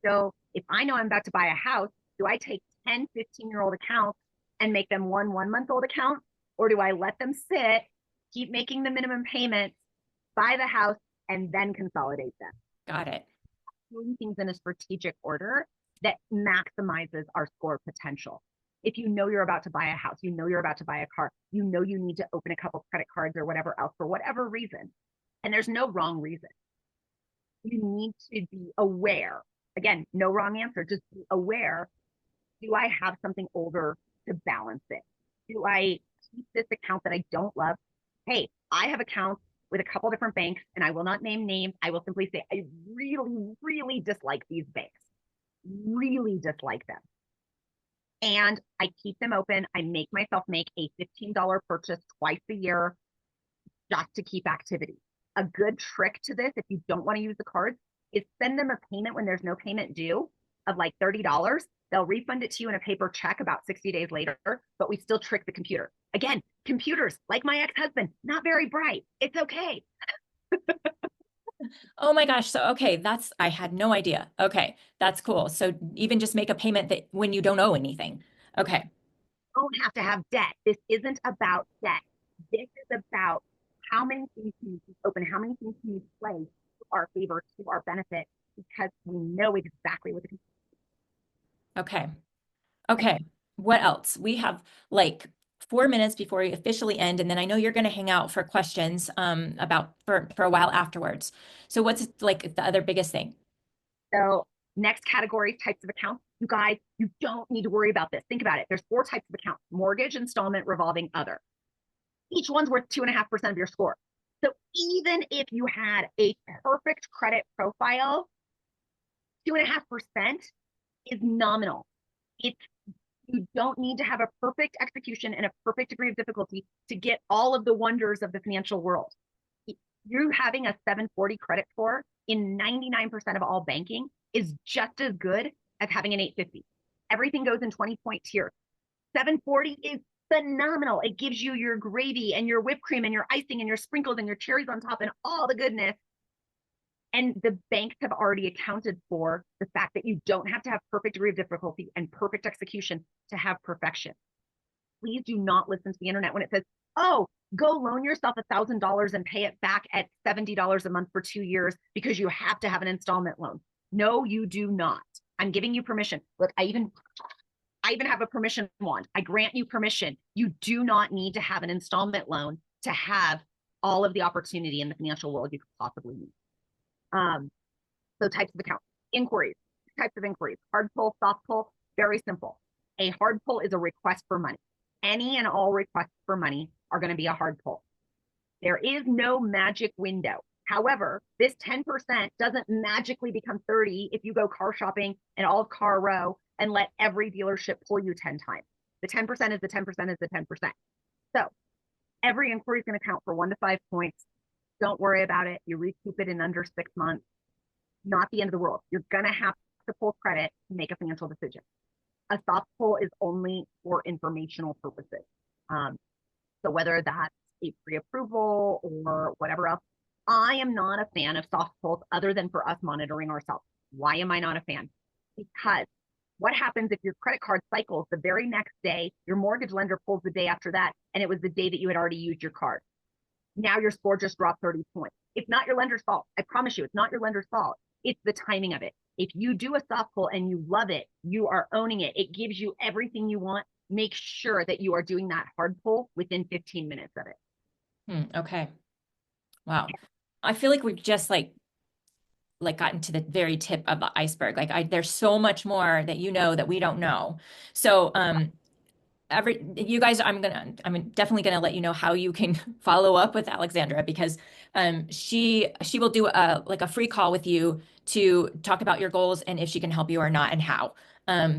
So if I know I'm about to buy a house, do I take 10, 15-year-old accounts and make them 1-month-old account? Or do I let them sit, keep making the minimum payments, buy the house, and then consolidate them? Got it. Doing things in a strategic order that maximizes our score potential. If you know you're about to buy a house, you know you're about to buy a car, you know you need to open a couple credit cards or whatever else for whatever reason, and there's no wrong reason. You need to be aware. Again, no wrong answer, just be aware Do I have something older to balance it? Do I keep this account that I don't love? Hey, I have accounts with a couple different banks, and I will not name names. I will simply say I really, really dislike these banks, really dislike them. And I keep them open. I make myself make a $15 purchase twice a year just to keep activity. A good trick to this, if you don't want to use the cards, is send them a payment when there's no payment due of like $30. They'll refund it to you in a paper check about 60 days later, but we still trick the computer. Again, computers, like my ex-husband, not very bright. It's okay. Oh my gosh. So, okay, I had no idea. Okay, that's cool. So even just make a payment that when you don't owe anything. Okay. You don't have to have debt. This isn't about debt. This is about how many things can you keep open, how many things can you play to our favor, to our benefit, because we know exactly what the Okay. Okay. What else? We have like 4 minutes before we officially end, and then I know you're going to hang out for questions about for a while afterwards. So what's like the other biggest thing? So next category, types of accounts. You guys, you don't need to worry about this. Think about it. There's four types of accounts: mortgage, installment, revolving, other. Each one's worth 2.5% of your score. So even if you had a perfect credit profile, 2.5% is nominal. It's you don't need to have a perfect execution and a perfect degree of difficulty to get all of the wonders of the financial world. You having a 740 credit score in 99% of all banking is just as good as having an 850. Everything goes in 20-point tiers. 740 is phenomenal. It gives you your gravy and your whipped cream and your icing and your sprinkles and your cherries on top and all the goodness. And the banks have already accounted for the fact that you don't have to have perfect degree of difficulty and perfect execution to have perfection. Please do not listen to the internet when it says, oh, go loan yourself $1,000 and pay it back at $70 a month for 2 years because you have to have an installment loan. No, you do not. I'm giving you permission. Look, I even have a permission wand. I grant you permission. You do not need to have an installment loan to have all of the opportunity in the financial world you could possibly need. So types of accounts, inquiries, types of inquiries, hard pull, soft pull, very simple. A hard pull is a request for money. Any and all requests for money are going to be a hard pull. There is no magic window. However, this 10% doesn't magically become 30 if you go car shopping and all of Car Row and let every dealership pull you 10 times. The 10% is the 10% is the 10%. So every inquiry is going to count for 1 to 5 points. Don't worry about it. You recoup it in under 6 months. Not the end of the world. You're going to have to pull credit to make a financial decision. A soft pull is only for informational purposes. So whether that's a pre-approval or whatever else, I am not a fan of soft pulls other than for us monitoring ourselves. Why am I not a fan? Because what happens if your credit card cycles the very next day, your mortgage lender pulls the day after that, and it was the day that you had already used your card? Now your score just dropped 30 points. It's not your lender's fault. I promise you, it's not your lender's fault. It's the timing of it. If you do a soft pull and you love it, you are owning it. It gives you everything you want. Make sure that you are doing that hard pull within 15 minutes of it. Okay. Wow. I feel like we've just like gotten to the very tip of the iceberg. There's so much more that you know that we don't know. So you guys, I'm definitely gonna let you know how you can follow up with Alexandra because she will do a free call with you to talk about your goals and if she can help you or not and how.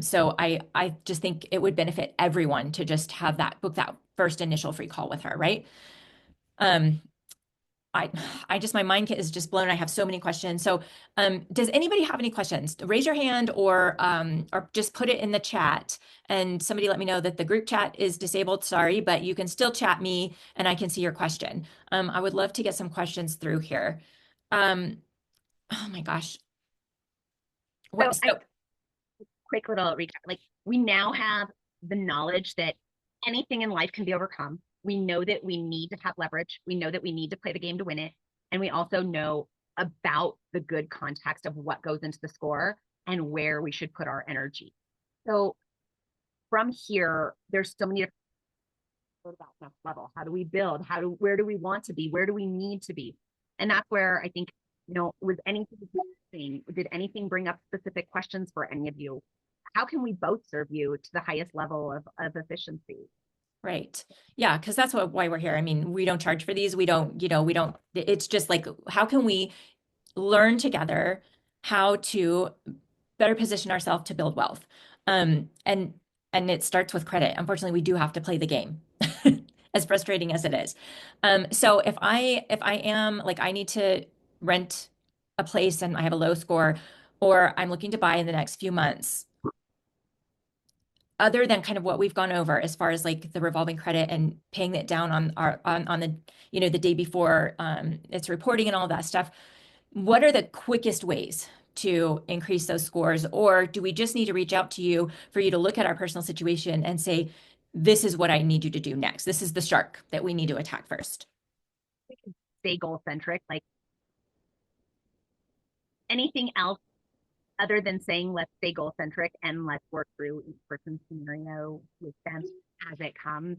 So I just think it would benefit everyone to just have that book that first initial free call with her, right? Um, I I just my mind is just blown. I have so many questions. So, does anybody have any questions? Raise your hand or just put it in the chat and somebody let me know that the group chat is disabled. Sorry, but you can still chat me and I can see your question. I would love to get some questions through here. Um, oh my gosh. So What so quick little recap. Like we now have the knowledge that anything in life can be overcome. We know that we need to have leverage. We know that we need to play the game to win it. And we also know about the good context of what goes into the score and where we should put our energy. So from here, there's so many about next level. How do we build? Where do we want to be? Where do we need to be? And that's where I think, was anything, did anything bring up specific questions for any of you how can we both serve you to the highest level of efficiency? Right. Yeah, because that's why we're here. I mean, we don't charge for these. We don't, we don't, it's just like, how can we learn together how to better position ourselves to build wealth? Um, and and it starts with credit. Unfortunately, we do have to play the game, as frustrating as it is. So if I am like I need to rent a place and I have a low score, or I'm looking to buy in the next few months, other than kind of what we've gone over as far as like the revolving credit and paying it down on our on the the day before it's reporting and all that stuff, what are the quickest ways to increase those scores? Or do we just need to reach out to you for you to look at our personal situation and say, this is what I need you to do next? This is the shark that we need to attack first. Stay goal centric. Like anything else other than saying let's stay goal centric and let's work through each person's scenario with them as it comes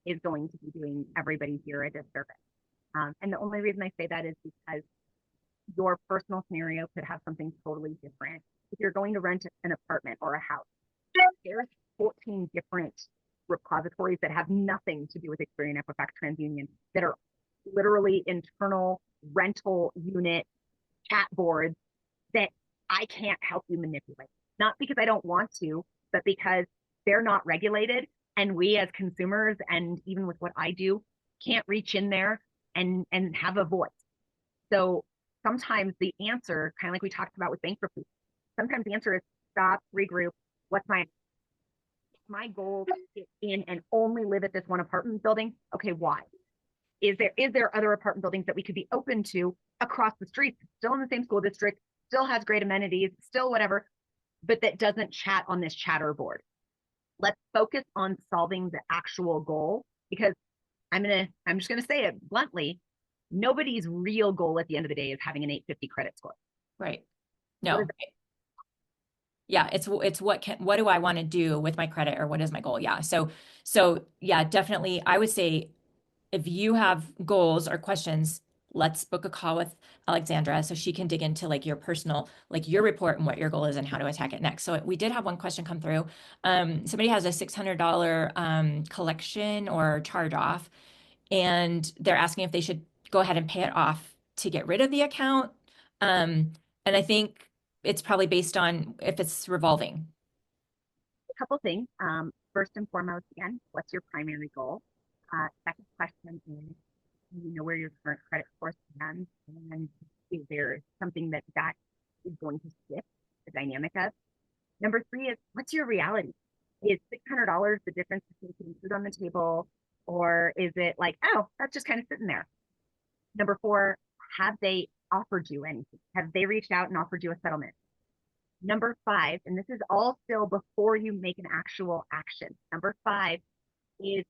is going to be doing everybody here a disservice. And the only reason I say that is because your personal scenario could have something totally different. If you're going to rent an apartment or a house, there's 14 different repositories that have nothing to do with Experian, Equifax, TransUnion that are literally internal rental unit chat boards that I can't help you manipulate. Not because I don't want to, but because they're not regulated. And we as consumers, and even with what I do, can't reach in there and have a voice. So sometimes the answer, kind of like we talked about with bankruptcy, sometimes the answer is stop, regroup. What's my goal to get in and only live at this one apartment building? Okay, why? Is there other apartment buildings that we could be open to across the street, still in the same school district, still has great amenities, still whatever, but that doesn't chat on this chatter board? Let's focus on solving the actual goal, because I'm just gonna say it bluntly, nobody's real goal at the end of the day is having an 850 credit score. Right. What is No. Yeah, it's what do I want to do with my credit, or what is my goal? Yeah. So yeah, definitely I would say if you have goals or questions, let's book a call with Alexandra so she can dig into like your personal, like your report and what your goal is and how to attack it next. So we did have one question come through. Somebody has a $600 collection or charge off, and they're asking if they should go ahead and pay it off to get rid of the account. And I think it's probably based on if it's revolving. a couple things? First and foremost, again, what's your primary goal? Second question is, you know where your current credit score stands, and is there something that is going to shift the dynamic of? Number three is, what's your reality? Is $600 the difference between putting food on the table, or is it like, oh, that's just kind of sitting there? Number four, have they offered you anything? Have they reached out and offered you a settlement? Number five, and this is all still before you make an actual action. Number five is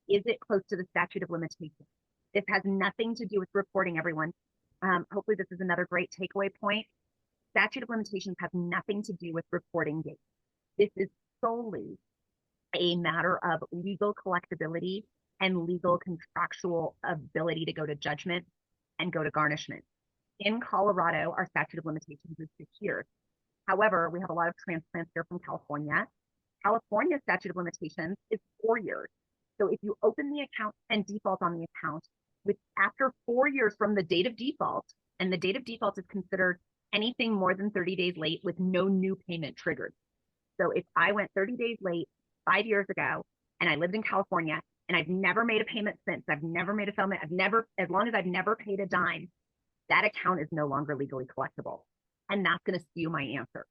it close to the statute of limitations? This has nothing to do with reporting, everyone. Hopefully, this is another great takeaway point. Statute of limitations has nothing to do with reporting dates. This is solely a matter of legal collectability and legal contractual ability to go to judgment and go to garnishment. In Colorado, our statute of limitations is 6 years. However, we have a lot of transplants here from California. California statute of limitations is 4 years. So if you open the account and default on the account with after 4 years from the date of default, and the date of default is considered anything more than 30 days late with no new payment triggered. So if I went 30 days late 5 years ago and I lived in California and I've never made a payment since, I've never made a settlement, as long as I've never paid a dime, that account is no longer legally collectible. And that's going to skew my answer.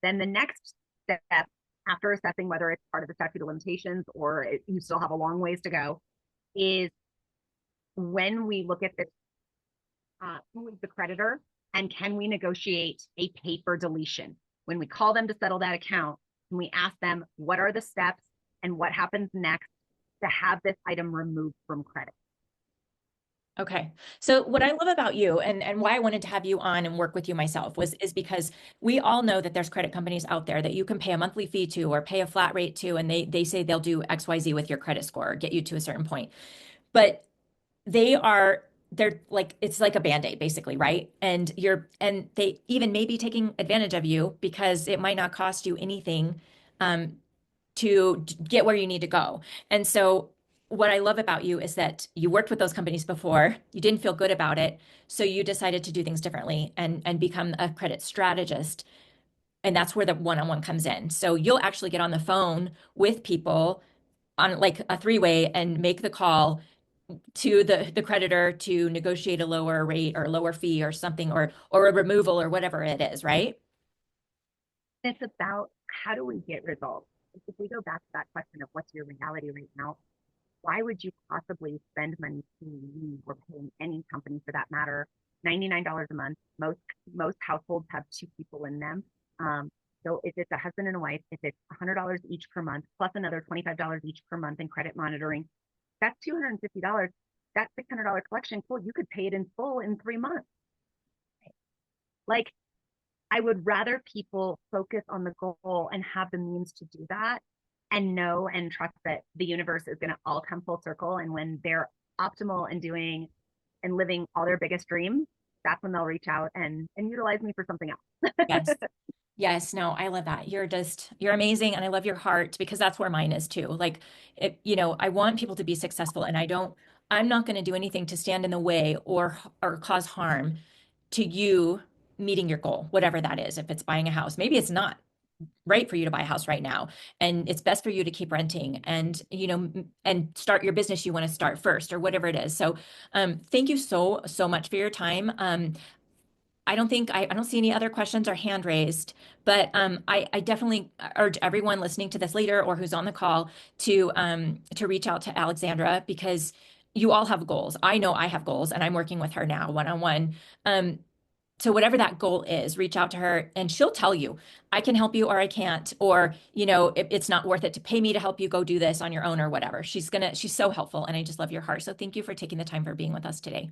Then the next step, after assessing whether it's part of the statute of limitations or you still have a long ways to go, is when we look at this, who is the creditor and can we negotiate a paper deletion? When we call them to settle that account, can we ask them what are the steps and what happens next to have this item removed from credit? Okay. So what I love about you and why I wanted to have you on and work with you myself is because we all know that there's credit companies out there that you can pay a monthly fee to or pay a flat rate to, and they say they'll do XYZ with your credit score or get you to a certain point. But they are they're like it's like a band-aid basically, right? And they even may be taking advantage of you because it might not cost you anything um, to get where you need to go. And so what I love about you is that you worked with those companies before, you didn't feel good about it, so you decided to do things differently and become a credit strategist. And that's where the one-on-one comes in. So you'll actually get on the phone with people on like a three-way and make the call to the creditor to negotiate a lower rate or lower fee or something or a removal or whatever it is, right? It's about how do we get results? If we go back to that question of what's your reality right now, why would you possibly spend money paying me or paying any company for that matter $99 a month? Most households have two people in them. So if it's a husband and a wife, if it's $100 each per month plus another $25 each per month in credit monitoring, that's $250. That $600 collection, cool, you could pay it in full in 3 months. Like, I would rather people focus on the goal and have the means to do that and know and trust that the universe is going to all come full circle. And when they're optimal and doing and living all their biggest dreams, that's when they'll reach out and utilize me for something else. Yes. Yes, no, I love that. You're amazing. And I love your heart because that's where mine is too. Like, I want people to be successful and I'm not going to do anything to stand in the way or cause harm to you meeting your goal, whatever that is. If it's buying a house, maybe it's not right for you to buy a house right now. And it's best for you to keep renting and start your business you want to start first or whatever it is. So, thank you so much for your time. I don't see any other questions or hand raised, but I definitely urge everyone listening to this later or who's on the call to reach out to Alexandra because you all have goals. I know I have goals, and I'm working with her now one on one. So whatever that goal is, reach out to her, and she'll tell you I can help you or I can't, or it's not worth it to pay me to help you go do this on your own or whatever. She's so helpful, and I just love your heart. So thank you for taking the time for being with us today.